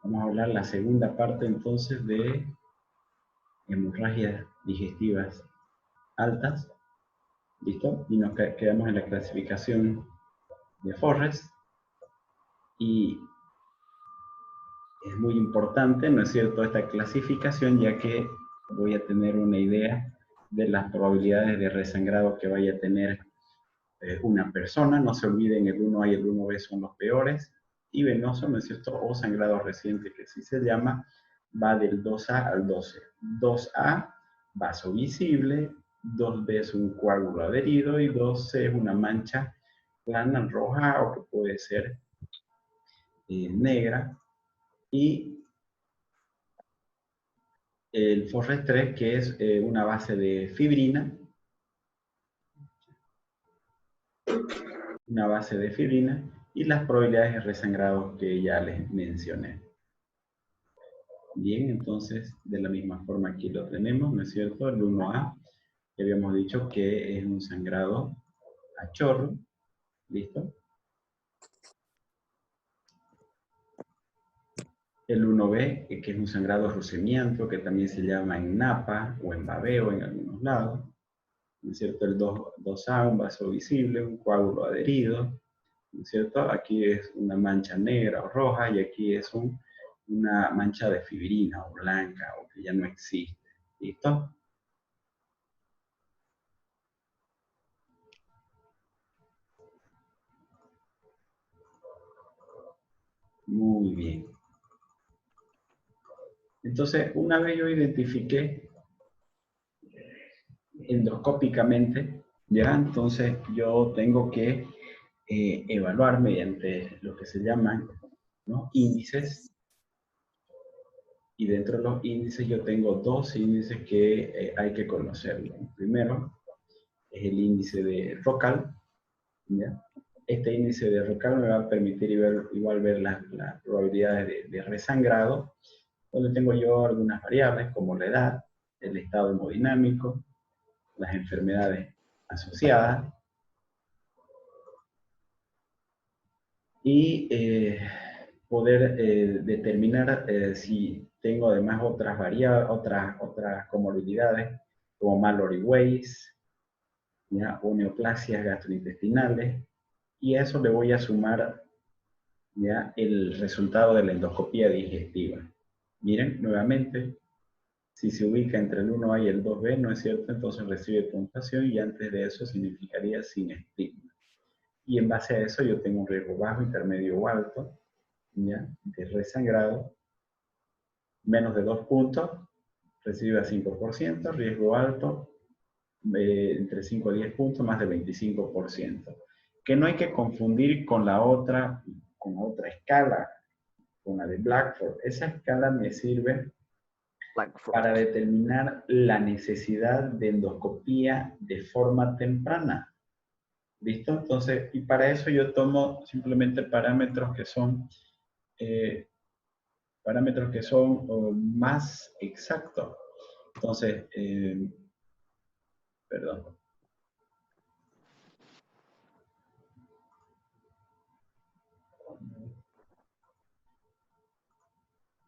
Vamos a hablar la segunda parte entonces de hemorragias digestivas altas. ¿Listo? Y nos quedamos en la clasificación de Forrest. Y es muy importante, ¿no es cierto?, esta clasificación, ya que voy a tener una idea de las probabilidades de resangrado que vaya a tener una persona. No se olviden, el 1A y el 1B son los peores. Y venoso, ¿no es cierto?, o sangrado reciente, que así se llama, va del 2A al 12. 2A, vaso visible, 2B es un coágulo adherido y 2C es una mancha plana, roja o que puede ser negra. Y el Forrest 3, que es una base de fibrina, y las probabilidades de resangrado que ya les mencioné. Bien, entonces, de la misma forma aquí lo tenemos, ¿no es cierto? El 1A, que habíamos dicho que es un sangrado a chorro, ¿listo? El 1B, que es un sangrado rusemianto, que también se llama en napa o en babeo en algunos lados, ¿no es cierto? El 2A, un vaso visible, un coágulo adherido, ¿no es cierto? Aquí es una mancha negra o roja y aquí es una mancha de fibrina o blanca o que ya no existe, ¿listo? Muy bien. Entonces, una vez yo identifiqué endoscópicamente, ya, entonces yo tengo que evaluar mediante lo que se llaman, ¿no?, índices. Y dentro de los índices yo tengo dos índices que hay que conocerlo. El primero es el índice de ROCAL, ¿ya? Este índice de ROCAL me va a permitir igual ver las probabilidades de resangrado, donde tengo yo algunas variables como la edad, el estado hemodinámico, las enfermedades asociadas y poder determinar si tengo además otras variables, otras comorbilidades como Mallory Weiss, ¿ya?, o neoplasias gastrointestinales, y a eso le voy a sumar ya el resultado de la endoscopía digestiva. Miren, nuevamente, si se ubica entre el 1A y el 2B, ¿no es cierto?, entonces recibe puntuación y antes de eso significaría sin estigma. Y en base a eso yo tengo un riesgo bajo, intermedio o alto, ¿ya?, de resangrado. Menos de 2 puntos, recibe a 5%, riesgo alto, entre 5 a 10 puntos, más de 25%. Que no hay que confundir con otra escala, con la de Blackford. Esa escala me sirve para determinar la necesidad de endoscopía de forma temprana. ¿Listo? Entonces, y para eso yo tomo simplemente parámetros que son más exactos. Entonces, perdón.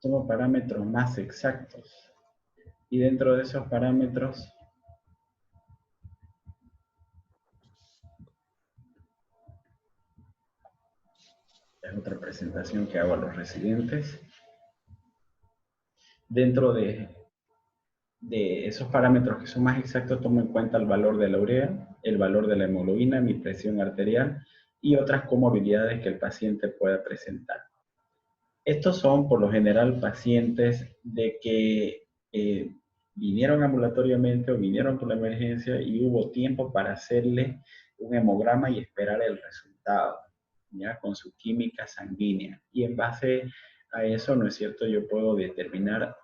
Tomo parámetros más exactos. Y dentro de esos parámetros, es otra presentación que hago a los residentes. Dentro de esos parámetros que son más exactos, tomo en cuenta el valor de la urea, el valor de la hemoglobina, mi presión arterial y otras comorbilidades que el paciente pueda presentar. Estos son, por lo general, pacientes de que vinieron ambulatoriamente o vinieron por la emergencia y hubo tiempo para hacerle un hemograma y esperar el resultado, ¿ya?, con su química sanguínea. Y en base a eso, ¿no es cierto?, yo puedo determinar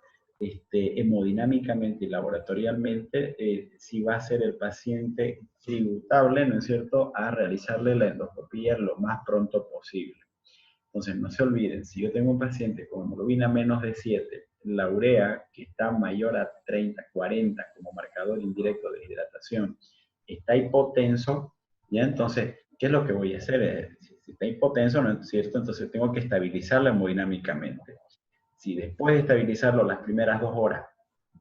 hemodinámicamente y laboratorialmente si va a ser el paciente tributable, ¿no es cierto?, a realizarle la endoscopía lo más pronto posible. Entonces, no se olviden, si yo tengo un paciente con hemoglobina menos de 7, la urea que está mayor a 30, 40 como marcador indirecto de hidratación, está hipotenso, ¿ya? Entonces, ¿qué es lo que voy a hacer? Si está hipotenso, ¿no es cierto?, entonces tengo que estabilizarla hemodinámicamente. Si después de estabilizarlo las primeras 2 horas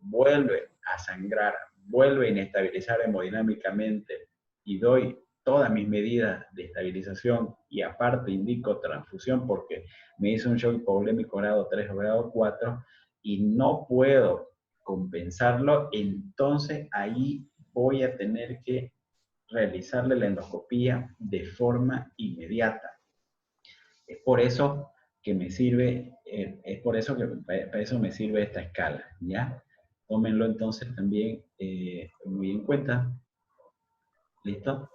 vuelve a sangrar, vuelve a inestabilizar hemodinámicamente y doy todas mis medidas de estabilización y aparte indico transfusión porque me hizo un shock hipovolémico grado 3 o grado 4 y no puedo compensarlo, entonces ahí voy a tener que realizarle la endoscopía de forma inmediata. Es por eso que me sirve, es por eso que para eso me sirve esta escala, ¿ya? Tómenlo entonces también muy en cuenta. ¿Listo?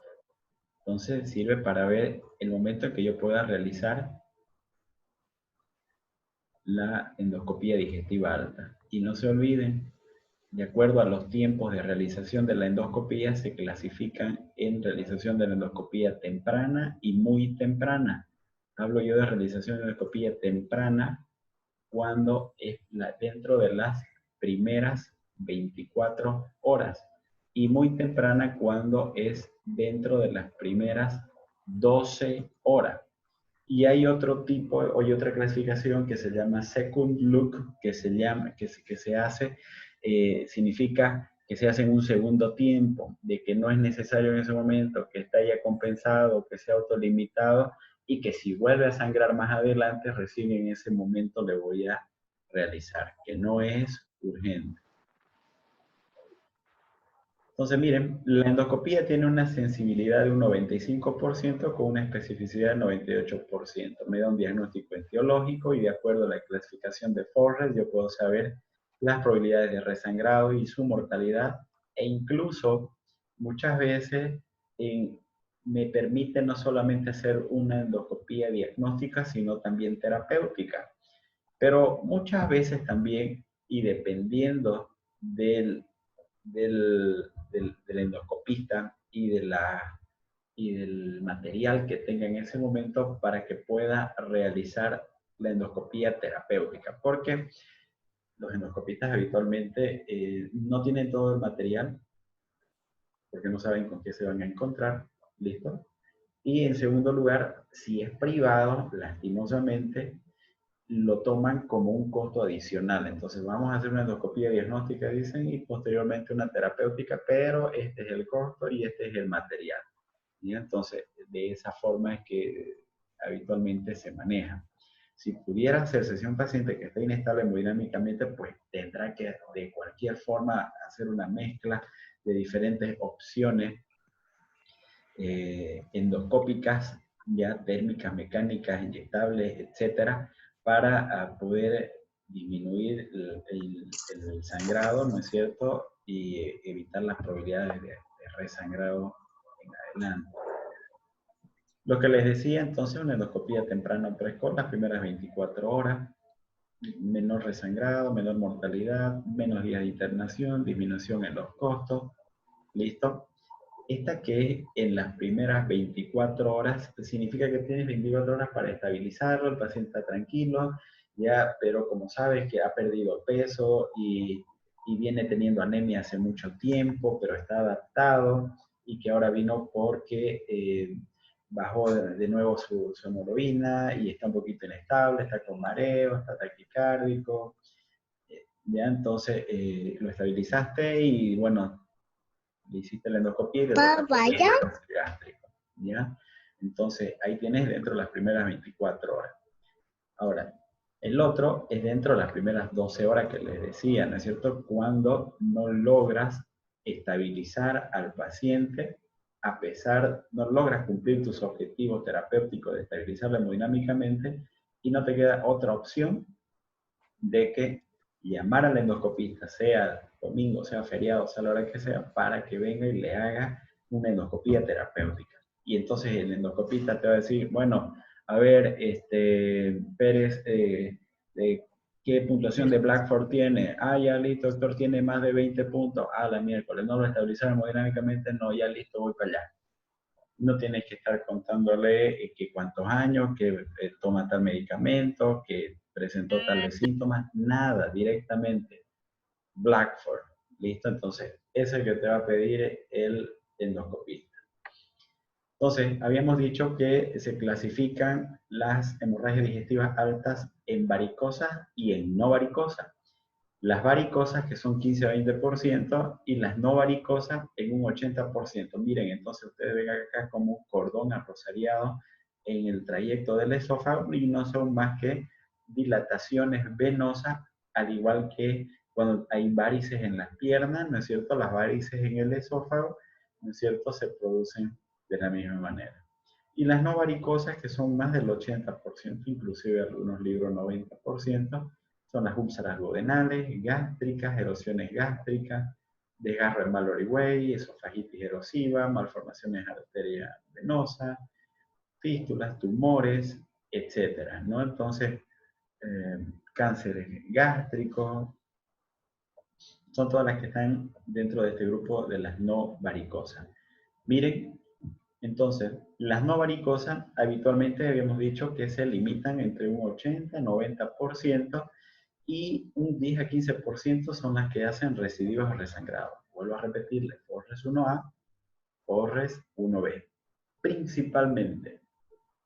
Entonces sirve para ver el momento en que yo pueda realizar la endoscopía digestiva alta. Y no se olviden, de acuerdo a los tiempos de realización de la endoscopía, se clasifican en realización de la endoscopía temprana y muy temprana. Hablo yo de realización de endoscopía temprana cuando es dentro de las primeras 24 horas y muy temprana cuando es dentro de las primeras 12 horas. Y hay otro tipo, o hay otra clasificación que se llama second look, que se hace, significa que se hace en un segundo tiempo, de que no es necesario en ese momento, que está ya compensado, que sea autolimitado, y que si vuelve a sangrar más adelante, recién en ese momento le voy a realizar, que no es urgente. Entonces, miren, la endoscopía tiene una sensibilidad de un 95% con una especificidad del 98%. Me da un diagnóstico etiológico y de acuerdo a la clasificación de Forrest, yo puedo saber las probabilidades de resangrado y su mortalidad e incluso muchas veces me permite no solamente hacer una endoscopía diagnóstica, sino también terapéutica. Pero muchas veces también, y dependiendo del endoscopista y del material que tenga en ese momento para que pueda realizar la endoscopía terapéutica, porque los endoscopistas habitualmente no tienen todo el material, porque no saben con qué se van a encontrar, ¿listo? Y en segundo lugar, si es privado, lastimosamente, lo toman como un costo adicional. Entonces vamos a hacer una endoscopía diagnóstica, dicen, y posteriormente una terapéutica, pero este es el costo y este es el material. ¿Y? Entonces, de esa forma es que habitualmente se maneja. Si pudiera hacerse un paciente que está inestable hemodinámicamente, pues tendrá que de cualquier forma hacer una mezcla de diferentes opciones endoscópicas, ya térmicas, mecánicas, inyectables, etcétera, para poder disminuir el sangrado, ¿no es cierto? Y evitar las probabilidades de resangrado en adelante. Lo que les decía entonces, una endoscopía temprana precoz, las primeras 24 horas, menor resangrado, menor mortalidad, menos días de internación, disminución en los costos, ¿listo? Esta que es en las primeras 24 horas, significa que tienes 24 horas para estabilizarlo, el paciente está tranquilo, ya, pero como sabes que ha perdido peso y viene teniendo anemia hace mucho tiempo, pero está adaptado y que ahora vino porque bajó de nuevo su hemoglobina y está un poquito inestable, está con mareo, está taquicárdico, ya entonces lo estabilizaste y bueno, le hiciste la endoscopia y le tocaste el cáncer gástrico, ¿ya? Entonces, ahí tienes dentro de las primeras 24 horas. Ahora, el otro es dentro de las primeras 12 horas que les decía, ¿no es cierto? Cuando no logras estabilizar al paciente, a pesar, no logras cumplir tus objetivos terapéuticos de estabilizarlo hemodinámicamente y no te queda otra opción de que llamar al endoscopista, sea domingo, sea feriado, sea la hora que sea, para que venga y le haga una endoscopía terapéutica. Y entonces el endoscopista te va a decir, bueno, a ver, Pérez, ¿qué puntuación de Blackford tiene? Ah, ya listo, doctor, tiene más de 20 puntos. Ah, la miércoles, no lo estabilizaron hemodinámicamente, no, ya listo, voy para allá. No tienes que estar contándole que cuántos años, que toma tal medicamento, que presentó tales síntomas, nada, directamente. Blackford, ¿listo? Entonces, ese es el que te va a pedir el endoscopista. Entonces, habíamos dicho que se clasifican las hemorragias digestivas altas en varicosas y en no varicosas. Las varicosas que son 15 a 20% y las no varicosas en un 80%. Miren, entonces ustedes ven acá como un cordón arrosariado en el trayecto del esófago y no son más que dilataciones venosas, al igual que cuando hay varices en las piernas, ¿no es cierto? Las varices en el esófago, ¿no es cierto? Se producen de la misma manera. Y las no varicosas, que son más del 80%, inclusive algunos libros 90%, son las úlceras duodenales, gástricas, erosiones gástricas, desgarro en Mallory-Way, esofagitis erosiva, malformaciones arterias venosas, fístulas, tumores, etcétera, ¿no? Entonces, cánceres gástricos, son todas las que están dentro de este grupo de las no varicosas. Miren, entonces, las no varicosas habitualmente habíamos dicho que se limitan entre un 80 y 90% y un 10 a 15% son las que hacen residuos resangrados. Vuelvo a repetirle, FORRES 1A, FORRES 1B. Principalmente.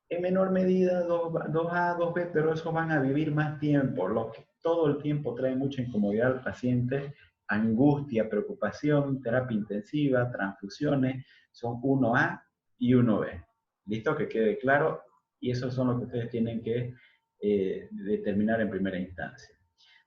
En menor medida 2A, 2B, pero esos van a vivir más tiempo, lo que todo el tiempo trae mucha incomodidad al paciente, angustia, preocupación, terapia intensiva, transfusiones, son 1A y 1B. ¿Listo? Que quede claro. Y esos son los que ustedes tienen que determinar en primera instancia.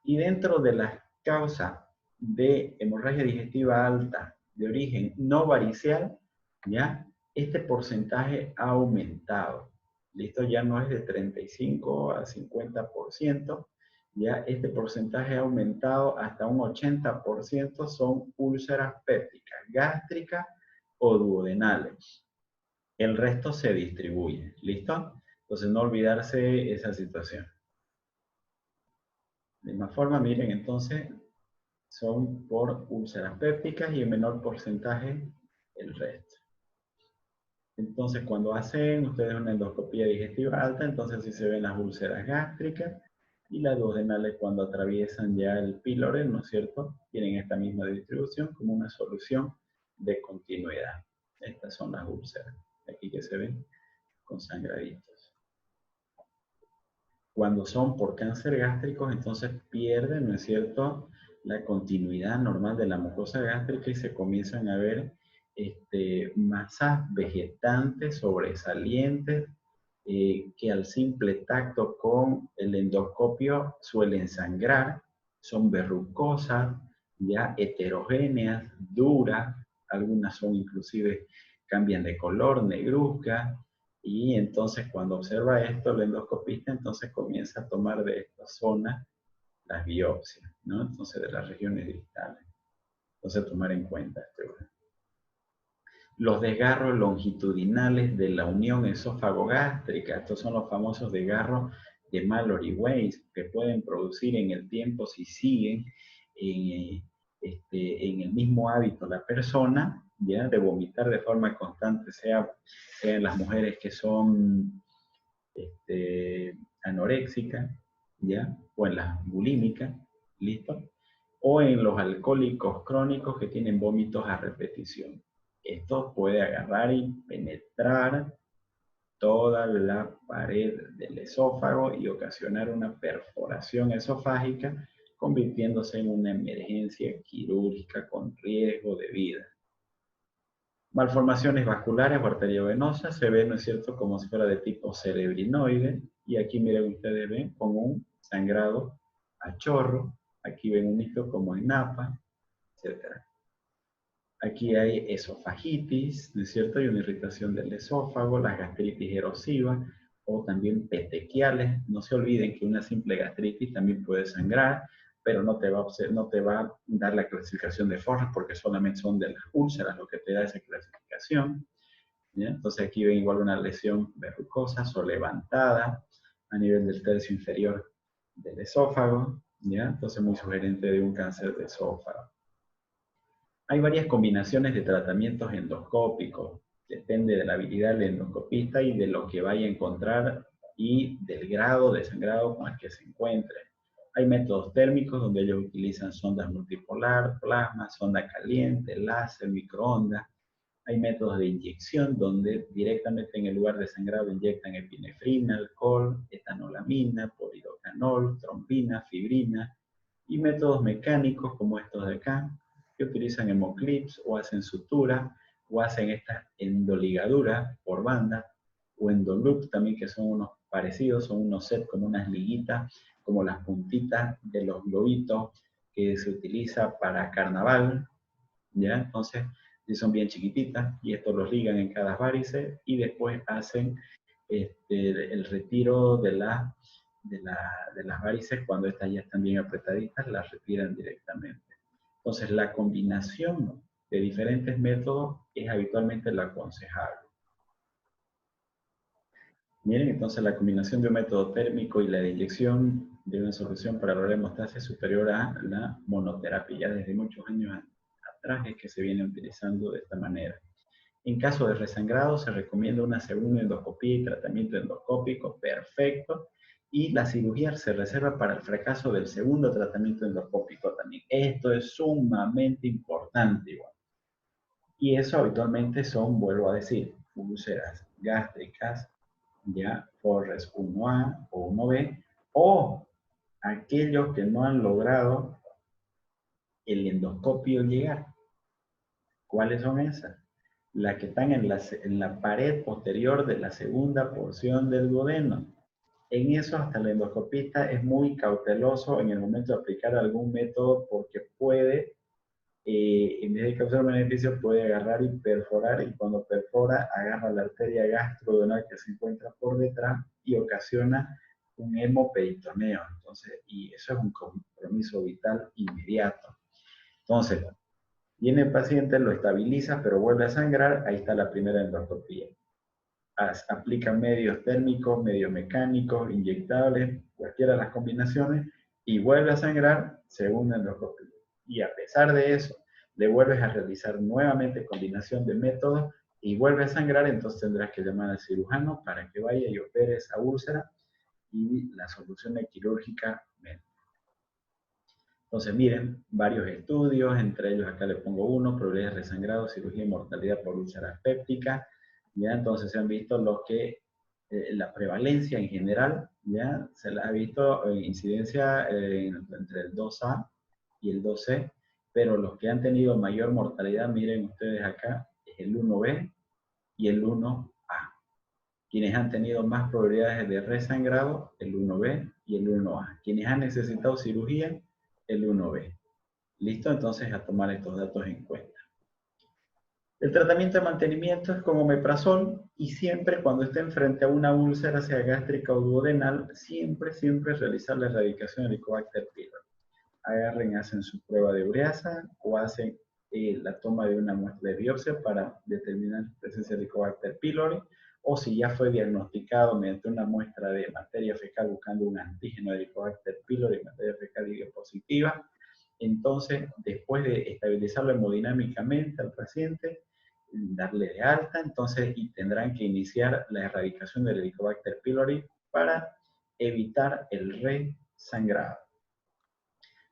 Y dentro de las causas de hemorragia digestiva alta de origen no varicial, ¿ya? Este porcentaje ha aumentado. ¿Listo? Ya no es de 35 a 50%, ya este porcentaje ha aumentado hasta un 80%, son úlceras pépticas, gástricas o duodenales. El resto se distribuye, ¿listo? Entonces no olvidarse esa situación. De misma forma, miren, entonces son por úlceras pépticas y en menor porcentaje el resto. Entonces, cuando hacen ustedes una endoscopía digestiva alta, entonces sí se ven las úlceras gástricas y las duodenales cuando atraviesan ya el pílore, ¿no es cierto? Tienen esta misma distribución como una solución de continuidad. Estas son las úlceras, aquí que se ven con sangraditos. Cuando son por cáncer gástrico, entonces pierden, ¿no es cierto?, la continuidad normal de la mucosa gástrica y se comienzan a ver masas vegetantes sobresalientes que al simple tacto con el endoscopio suelen sangrar, son verrucosas, ya heterogéneas, duras, algunas son inclusive cambian de color, negruzcas, y entonces cuando observa esto el endoscopista, entonces comienza a tomar de esta zona las biopsias, ¿no? Entonces de las regiones distales. Entonces tomar en cuenta esto. Los desgarros longitudinales de la unión esófago-gástrica, estos son los famosos desgarros de Mallory-Weiss, que pueden producir en el tiempo si siguen en el mismo hábito la persona, ¿ya? De vomitar de forma constante, sea en las mujeres que son anoréxicas, ¿ya? O en las bulímicas, ¿listo? O en los alcohólicos crónicos que tienen vómitos a repetición. Esto puede agarrar y penetrar toda la pared del esófago y ocasionar una perforación esofágica, convirtiéndose en una emergencia quirúrgica con riesgo de vida. Malformaciones vasculares o arteriovenosas se ven, ¿no es cierto?, como si fuera de tipo cerebrinoide, y aquí miren ustedes ven con un sangrado a chorro, aquí ven un hito como en napa, etc. Aquí hay esofagitis, ¿no es cierto? Hay una irritación del esófago, las gastritis erosivas o también petequiales. No se olviden que una simple gastritis también puede sangrar, pero no te va a dar la clasificación de Forres porque solamente son de las úlceras lo que te da esa clasificación. ¿Ya? Entonces aquí ven igual una lesión verrucosa o levantada a nivel del tercio inferior del esófago. ¿Ya? Entonces muy sugerente de un cáncer de esófago. Hay varias combinaciones de tratamientos endoscópicos. Depende de la habilidad del endoscopista y de lo que vaya a encontrar y del grado de sangrado con el que se encuentre. Hay métodos térmicos donde ellos utilizan sondas multipolar, plasma, sonda caliente, láser, microondas. Hay métodos de inyección donde directamente en el lugar de sangrado inyectan epinefrina, alcohol, etanolamina, polidocanol, trombina, fibrina, y métodos mecánicos como estos de acá, que utilizan hemoclips o hacen sutura o hacen esta endoligadura por banda o endoloop también, que son unos parecidos, son unos sets como unas liguitas, como las puntitas de los globitos que se utiliza para carnaval, ¿ya? Entonces, son bien chiquititas y estos los ligan en cada varice y después hacen el retiro de las varices. Cuando estas ya están bien apretaditas, las retiran directamente. Entonces, la combinación de diferentes métodos es habitualmente la aconsejable. Miren, entonces la combinación de un método térmico y la de inyección de una solución para lograr hemostasia es superior a la monoterapia. Ya desde muchos años atrás es que se viene utilizando de esta manera. En caso de resangrado se recomienda una segunda endoscopía y tratamiento endoscópico perfecto, y la cirugía se reserva para el fracaso del segundo tratamiento endoscópico también. Esto es sumamente importante igual. Y eso habitualmente son, vuelvo a decir, úlceras gástricas, ya Forres 1A o 1B, o aquellos que no han logrado el endoscopio llegar. ¿Cuáles son esas? Las que están en la pared posterior de la segunda porción del duodeno. En eso hasta el endoscopista es muy cauteloso en el momento de aplicar algún método, porque puede, en vez de causar un beneficio, puede agarrar y perforar, y cuando perfora agarra la arteria gastroduodenal que se encuentra por detrás y ocasiona un hemoperitoneo. Entonces, y eso es un compromiso vital inmediato. Entonces, viene el paciente, lo estabiliza, pero vuelve a sangrar, ahí está la primera endoscopía. Aplica medios térmicos, medios mecánicos, inyectables, cualquiera de las combinaciones, y vuelve a sangrar, segunda endoscopía. Y a pesar de eso, le vuelves a realizar nuevamente combinación de métodos y vuelve a sangrar, entonces tendrás que llamar al cirujano para que vaya y opere esa úlcera y la solución quirúrgicamente. Entonces, miren, varios estudios, entre ellos acá le pongo uno: probabilidades de resangrado, cirugía y mortalidad por úlceras pépticas. ¿Ya? Entonces se han visto los que, la prevalencia en general, ¿ya? Se la ha visto incidencia entre el 2A y el 2C, pero los que han tenido mayor mortalidad, miren ustedes acá, es el 1B y el 1A. Quienes han tenido más probabilidades de resangrado, el 1B y el 1A. Quienes han necesitado cirugía, el 1B. ¿Listo? Entonces, a tomar estos datos en cuenta. El tratamiento de mantenimiento es con omeprazol, y siempre cuando estén frente a una úlcera, sea gástrica o duodenal, siempre realizar la erradicación de Helicobacter pylori. Agarren, hacen su prueba de ureasa o hacen la toma de una muestra de biopsia para determinar la presencia de Helicobacter pylori, o si ya fue diagnosticado mediante una muestra de materia fecal buscando un antígeno de Helicobacter pylori, materia fecal positiva. Entonces, después de estabilizarlo hemodinámicamente al paciente, darle de alta, entonces, y tendrán que iniciar la erradicación del Helicobacter pylori para evitar el resangrado.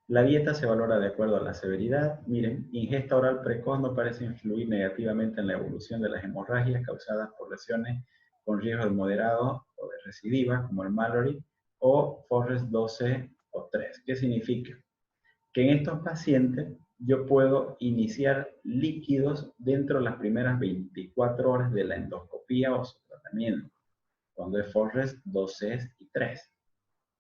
La dieta se valora de acuerdo a la severidad. Miren, ingesta oral precoz no parece influir negativamente en la evolución de las hemorragias causadas por lesiones con riesgo de moderado o de recidiva, como el Mallory o Forres 12 o 3. ¿Qué significa? Que en estos pacientes yo puedo iniciar líquidos dentro de las primeras 24 horas de la endoscopía o su tratamiento, cuando es Forres 2C y 3.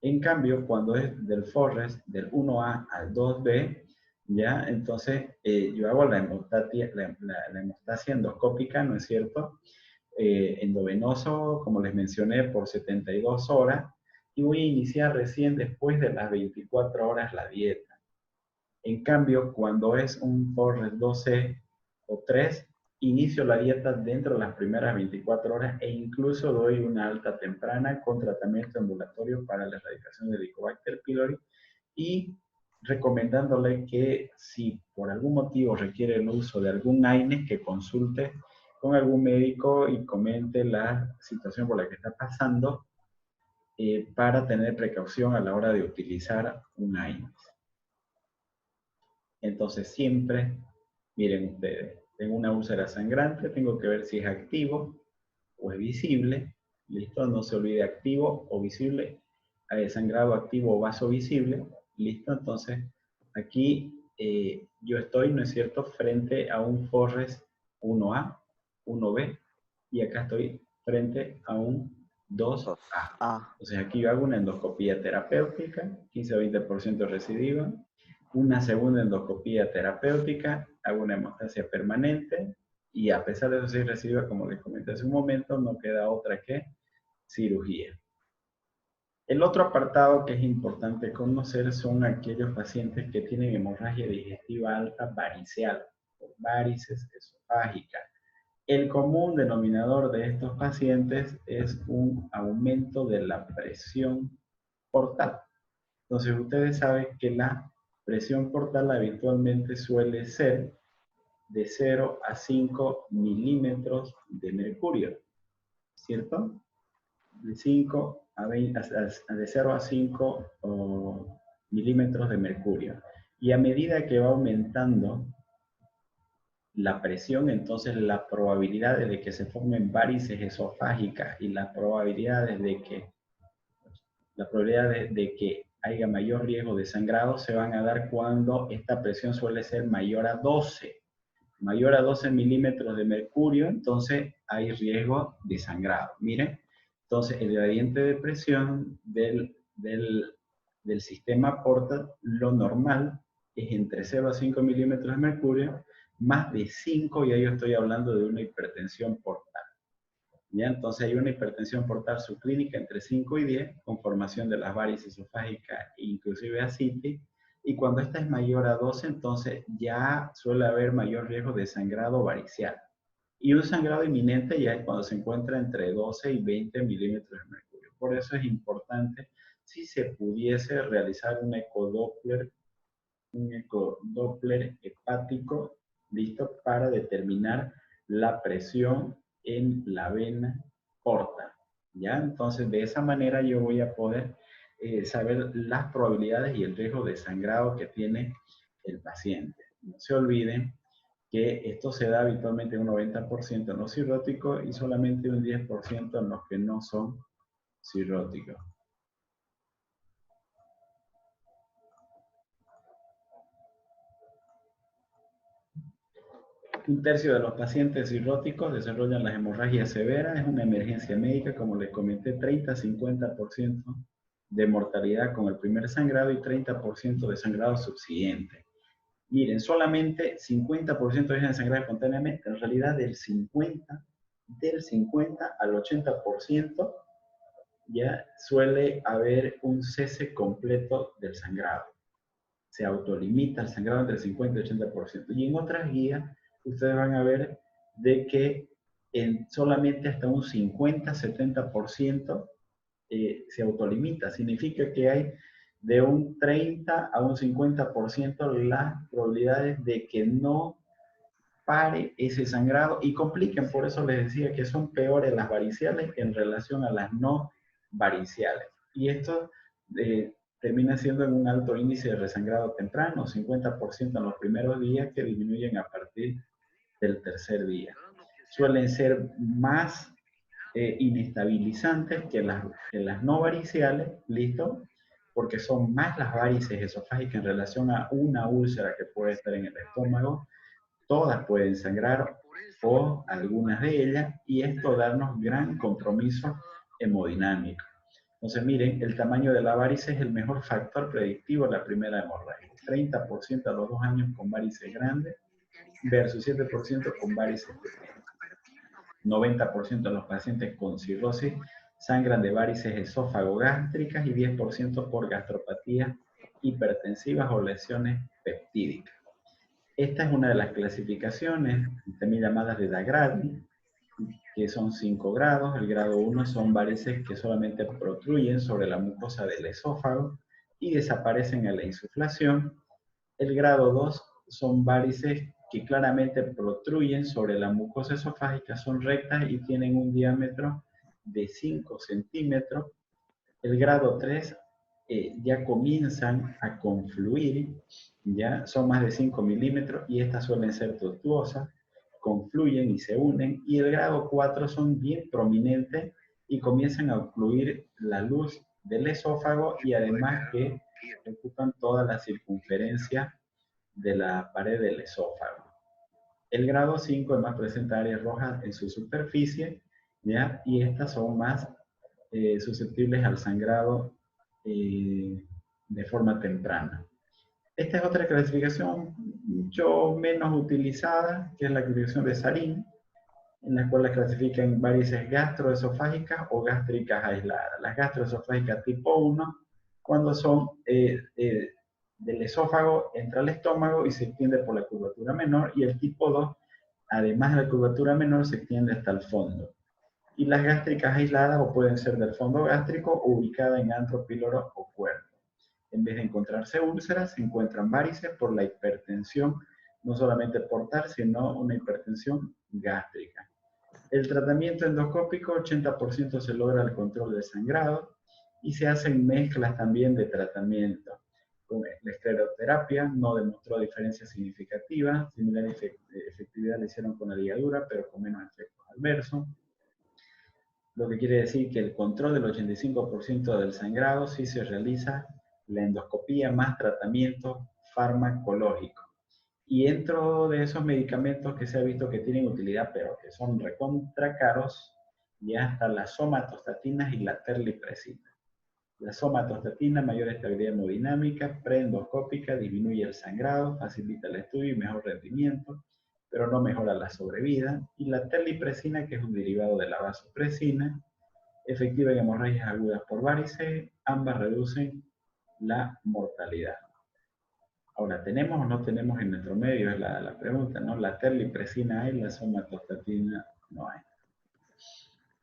En cambio, cuando es del Forres, del 1A al 2B, ya, entonces yo hago la hemostasia endoscópica, ¿no es cierto? Endovenoso, como les mencioné, por 72 horas, y voy a iniciar recién después de las 24 horas la dieta. En cambio, cuando es un Forres 12 o 3, inicio la dieta dentro de las primeras 24 horas e incluso doy una alta temprana con tratamiento ambulatorio para la erradicación del Helicobacter pylori, y recomendándole que si por algún motivo requiere el uso de algún AINES, que consulte con algún médico y comente la situación por la que está pasando, para tener precaución a la hora de utilizar un AINES. Entonces siempre, miren ustedes, tengo una úlcera sangrante, tengo que ver si es activo o es visible. Listo, no se olvide activo o visible, sangrado activo o vaso visible. Listo, entonces aquí yo estoy, ¿no es cierto?, frente a un Forrest 1A, 1B, y acá estoy frente a un 2A. Entonces aquí yo hago una endoscopía terapéutica, 15-20% recidiva, una segunda endoscopía terapéutica, hago una hemostasia permanente, y a pesar de eso sí recidiva, como les comenté hace un momento, no queda otra que cirugía. El otro apartado que es importante conocer son aquellos pacientes que tienen hemorragia digestiva alta varicial, o varices esofágicas. El común denominador de estos pacientes es un aumento de la presión portal. Entonces ustedes saben que la presión portal habitualmente suele ser de 0 a 5 milímetros de mercurio, ¿cierto? De 5 a 20, de 0 a 5 milímetros de mercurio. Y a medida que va aumentando la presión, entonces las probabilidades de que se formen varices esofágicas y las probabilidades de que haya mayor riesgo de sangrado se van a dar cuando esta presión suele ser mayor a 12. Mayor a 12 milímetros de mercurio, entonces hay riesgo de sangrado. Miren, entonces el gradiente de presión del sistema portal, lo normal es entre 0 a 5 milímetros de mercurio, más de 5, ya yo estoy hablando de una hipertensión portal. ¿Ya? Entonces hay una hipertensión portal subclínica entre 5 y 10, con formación de las varices esofágicas e inclusive ascitis, y cuando esta es mayor a 12, entonces ya suele haber mayor riesgo de sangrado varicial. Y un sangrado inminente ya es cuando se encuentra entre 12 y 20 milímetros de mercurio. Por eso es importante, si se pudiese realizar un ecodoppler hepático, listo, para determinar la presión en la vena portal. ¿Ya? Entonces, de esa manera yo voy a poder saber las probabilidades y el riesgo de sangrado que tiene el paciente. No se olviden que esto se da habitualmente un 90% en los cirróticos y solamente un 10% en los que no son cirróticos. Un tercio de los pacientes cirróticos desarrollan las hemorragias severas. Es una emergencia médica, como les comenté, 30-50% de mortalidad con el primer sangrado y 30% de sangrado subsiguiente. Miren, solamente 50% dejan sangrar espontáneamente. En realidad, del 50 al 80% ya suele haber un cese completo del sangrado. Se autolimita el sangrado entre el 50 y el 80%. Y en otras guías, ustedes van a ver de que solamente hasta un 50-70% se autolimita. Significa que hay de un 30 a un 50% las probabilidades de que no pare ese sangrado y compliquen. Por eso les decía que son peores las variciales en relación a las no variciales. Y esto termina siendo en un alto índice de resangrado temprano, 50% en los primeros días, que disminuyen a partir del tercer día. Suelen ser más inestabilizantes que las no variciales, ¿listo? Porque son más las varices esofágicas en relación a una úlcera que puede estar en el estómago. Todas pueden sangrar o algunas de ellas, y esto darnos gran compromiso hemodinámico. Entonces, miren, el tamaño de la varice es el mejor factor predictivo de la primera hemorragia. 30% a los 2 años con varices grandes versus 7% con varices pequeñas. 90% de los pacientes con cirrosis sangran de varices esófago-gástricas y 10% por gastropatías hipertensivas o lesiones peptídicas. Esta es una de las clasificaciones, también llamadas de Dagradi, que son 5 grados. El grado 1 son varices que solamente protruyen sobre la mucosa del esófago y desaparecen a la insuflación. El grado 2 son varices que claramente protruyen sobre la mucosa esofágica, son rectas y tienen un diámetro de 5 centímetros. El grado 3 ya comienzan a confluir, ya son más de 5 milímetros y estas suelen ser tortuosas, confluyen y se unen, y el grado 4 son bien prominentes y comienzan a ocluir la luz del esófago y además que ocupan toda la circunferencia de la pared del esófago. El grado 5 además presenta áreas rojas en su superficie, ¿ya? Y estas son más susceptibles al sangrado de forma temprana. Esta es otra clasificación mucho menos utilizada, que es la clasificación de Sarin, en la cual la clasifican varices gastroesofágicas o gástricas aisladas. Las gastroesofágicas tipo 1, cuando son del esófago, entra al estómago y se extiende por la curvatura menor, y el tipo 2, además de la curvatura menor, se extiende hasta el fondo. Y las gástricas aisladas o pueden ser del fondo gástrico o ubicadas en antro, píloro o cuerpo. En vez de encontrarse úlceras, se encuentran varices por la hipertensión, no solamente portal, sino una hipertensión gástrica. El tratamiento endoscópico, 80% se logra el control del sangrado y se hacen mezclas también de tratamiento. La escleroterapia no demostró diferencia significativa, similar efectividad le hicieron con la ligadura, pero con menos efectos adversos. Lo que quiere decir que el control del 85% del sangrado sí se realiza la endoscopía más tratamiento farmacológico. Y dentro de esos medicamentos que se ha visto que tienen utilidad, pero que son recontra caros, ya están las somatostatinas y la terlipresina. La somatostatina, mayor estabilidad hemodinámica, preendoscópica, disminuye el sangrado, facilita el estudio y mejor rendimiento, pero no mejora la sobrevida. Y la terlipresina, que es un derivado de la vasopresina, efectiva en hemorragias agudas por varices, ambas reducen la mortalidad. Ahora, ¿tenemos o no tenemos en nuestro medio? Es la pregunta, ¿no? La terlipresina hay, la somatostatina no hay.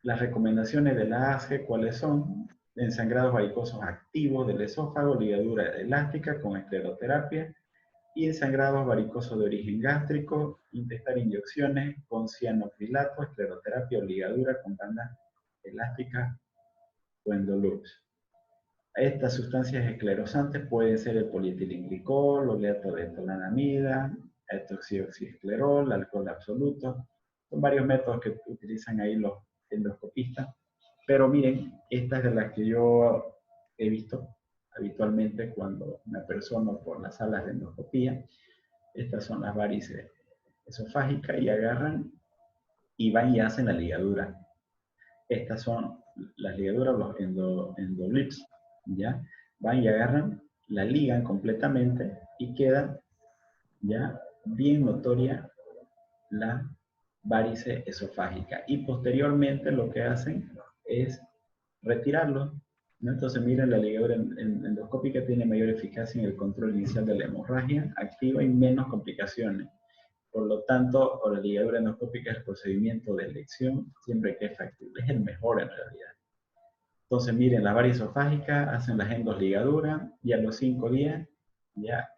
Las recomendaciones de la ASGE, ¿cuáles son? En sangrados varicosos activos del esófago, ligadura elástica con escleroterapia, y en sangrados varicosos de origen gástrico, intentar inyecciones con cianocrilato, escleroterapia o ligadura con bandas elásticas o endolux. Estas sustancias esclerosantes pueden ser el polietilenglicol, oleato de tolanamida, etoxioxisclerol, alcohol absoluto. Son varios métodos que utilizan ahí los endoscopistas. Pero miren, estas es de las que yo he visto habitualmente cuando me persono por las salas de endoscopía. Estas son las varices esofágicas y agarran y van y hacen la ligadura. Estas son las ligaduras, los endolips, ¿ya? Van y agarran, la ligan completamente y queda ya bien notoria la varice esofágica. Y posteriormente lo que hacen es retirarlo, ¿no? Entonces miren, la ligadura endoscópica tiene mayor eficacia en el control inicial de la hemorragia activa y menos complicaciones. Por lo tanto, la ligadura endoscópica es el procedimiento de elección siempre que es factible, es el mejor en realidad. Entonces, miren, la varices esofágica hacen las endosligaduras y a los 5 días ya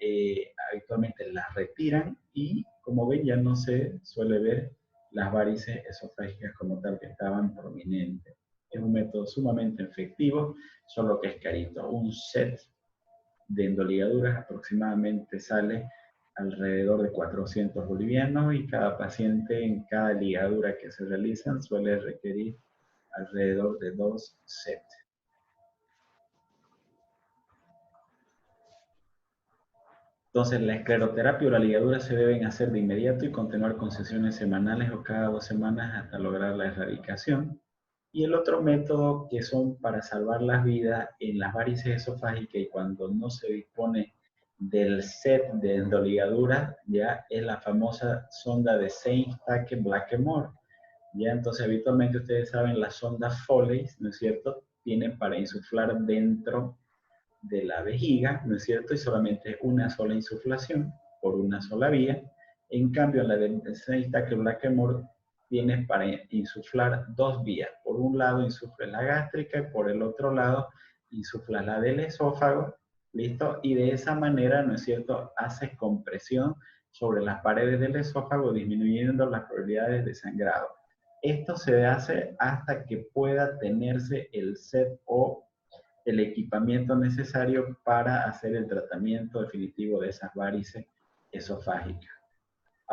habitualmente las retiran y como ven ya no se suele ver las varices esofágicas como tal que estaban prominentes. Es un método sumamente efectivo, solo que es carito. Un set de endoligaduras aproximadamente sale alrededor de 400 bolivianos y cada paciente en cada ligadura que se realizan suele requerir alrededor de 2 sets. Entonces, la escleroterapia o la ligadura se deben hacer de inmediato y continuar con sesiones semanales o cada 2 semanas hasta lograr la erradicación. Y el otro método que son para salvar las vidas en las varices esofágicas y cuando no se dispone del set de endoligadura, ya es la famosa sonda de Saint-Stacke-Blackmore. Ya, entonces habitualmente ustedes saben las sondas Foley, ¿no es cierto? Tienen para insuflar dentro de la vejiga, ¿no es cierto? Y solamente una sola insuflación por una sola vía. En cambio, la de Saint-Stacke-Blackmore tienes para insuflar 2 vías. Por un lado insufla la gástrica y por el otro lado insufla la del esófago, ¿listo? Y de esa manera, ¿no es cierto?, haces compresión sobre las paredes del esófago, disminuyendo las probabilidades de sangrado. Esto se hace hasta que pueda tenerse el set o el equipamiento necesario para hacer el tratamiento definitivo de esas varices esofágicas.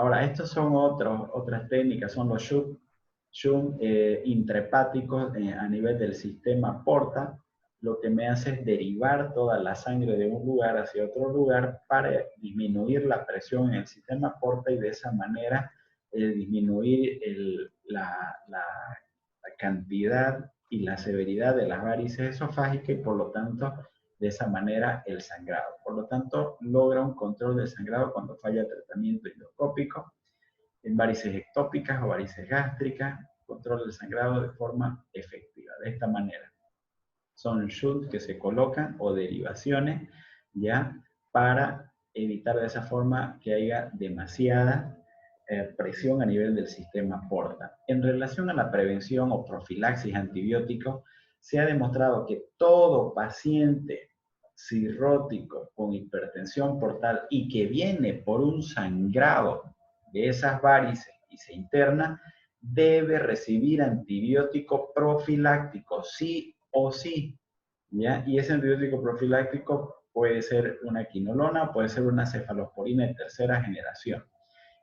Ahora, estos son otras técnicas, son los shunt intrahepáticos a nivel del sistema porta. Lo que me hace es derivar toda la sangre de un lugar hacia otro lugar para disminuir la presión en el sistema porta y de esa manera disminuir la cantidad y la severidad de las varices esofágicas y por lo tanto de esa manera el sangrado. Por lo tanto, logra un control del sangrado cuando falla el tratamiento endoscópico en varices ectópicas o varices gástricas, control del sangrado de forma efectiva. De esta manera, son shunts que se colocan o derivaciones ya para evitar de esa forma que haya demasiada presión a nivel del sistema porta. En relación a la prevención o profilaxis antibiótico, se ha demostrado que todo paciente cirrótico con hipertensión portal y que viene por un sangrado de esas varices y se interna, debe recibir antibiótico profiláctico, sí o sí, ¿ya? Y ese antibiótico profiláctico puede ser una quinolona, puede ser una cefalosporina de tercera generación,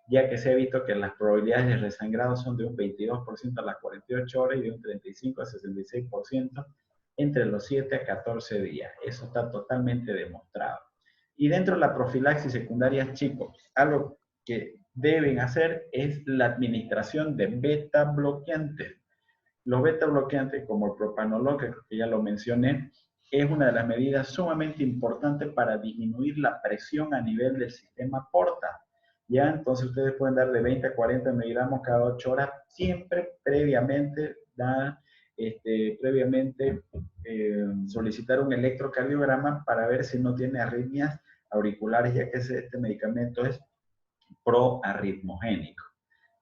ya que se ha visto que las probabilidades de resangrado son de un 22% a las 48 horas y de un 35 a 66% entre los 7 a 14 días. Eso está totalmente demostrado. Y dentro de la profilaxis secundaria, chicos, algo que deben hacer es la administración de beta bloqueantes. Los beta bloqueantes, como el propanolol, que ya lo mencioné, es una de las medidas sumamente importantes para disminuir la presión a nivel del sistema porta. ¿Ya? Entonces ustedes pueden dar de 20 a 40 miligramos cada 8 horas, siempre previamente, solicitar un electrocardiograma para ver si no tiene arritmias auriculares, ya que este medicamento es proarritmogénico.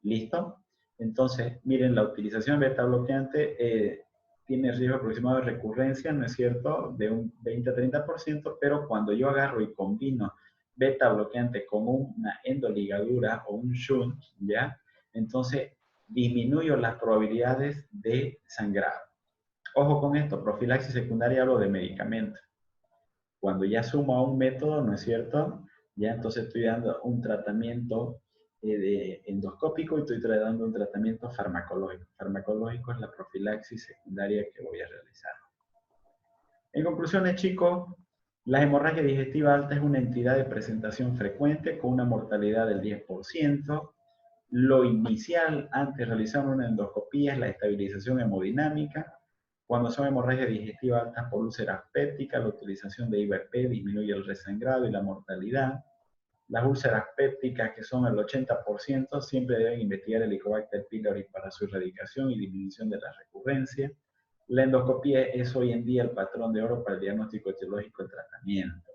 ¿Listo? Entonces, miren, la utilización beta bloqueante tiene riesgo aproximado de recurrencia, ¿no es cierto?, de un 20 a 30%, pero cuando yo agarro y combino beta bloqueante con una endoligadura o un shunt, ¿ya? Entonces, disminuyo las probabilidades de sangrado. Ojo con esto, profilaxis secundaria hablo de medicamentos. Cuando ya sumo a un método, ¿no es cierto?, ya entonces estoy dando un tratamiento endoscópico y estoy dando un tratamiento farmacológico. Farmacológico es la profilaxis secundaria que voy a realizar. En conclusiones, chicos, la hemorragia digestiva alta es una entidad de presentación frecuente con una mortalidad del 10%. Lo inicial antes de realizar una endoscopía es la estabilización hemodinámica. Cuando son hemorragias digestivas altas por úlceras pépticas, la utilización de IVP disminuye el resangrado y la mortalidad. Las úlceras pépticas, que son el 80%, siempre deben investigar el Helicobacter pylori para su erradicación y disminución de la recurrencia. La endoscopía es hoy en día el patrón de oro para el diagnóstico etiológico y tratamiento.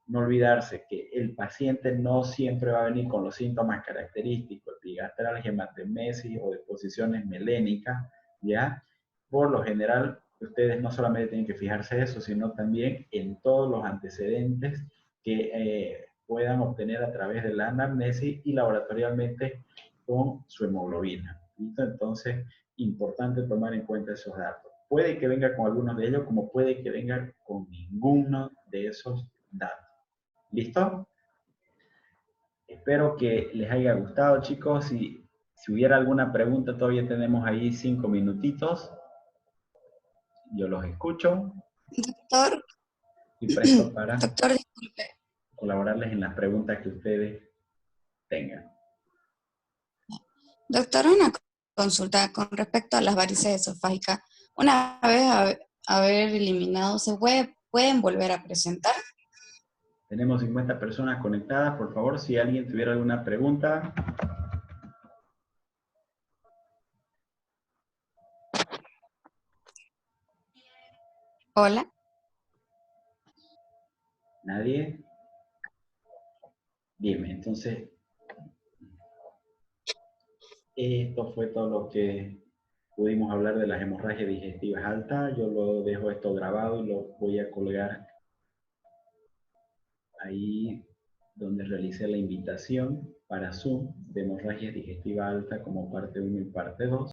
No olvidarse que el paciente no siempre va a venir con los síntomas característicos, epigastralgia, hematemesis o deposiciones melénicas, ¿ya? Por lo general, ustedes no solamente tienen que fijarse en eso, sino también en todos los antecedentes que puedan obtener a través de la anamnesis y laboratorialmente con su hemoglobina. ¿Listo? Entonces, importante tomar en cuenta esos datos. Puede que venga con algunos de ellos, como puede que venga con ninguno de esos datos. ¿Listo? Espero que les haya gustado, chicos. Si hubiera alguna pregunta, todavía tenemos ahí 5 minutitos. Yo los escucho. Doctor, Y presto para doctor, disculpe. colaborarles en las preguntas que ustedes tengan. Doctor, una consulta con respecto a las varices esofágicas. Una vez haber eliminado, ¿pueden volver a presentar? Tenemos 50 personas conectadas. Por favor, si alguien tuviera alguna pregunta. Hola. ¿Nadie? Bien, entonces, esto fue todo lo que pudimos hablar de las hemorragias digestivas altas. Yo lo dejo esto grabado y lo voy a colgar ahí donde realicé la invitación para Zoom de hemorragia digestiva alta como parte 1 y parte 2.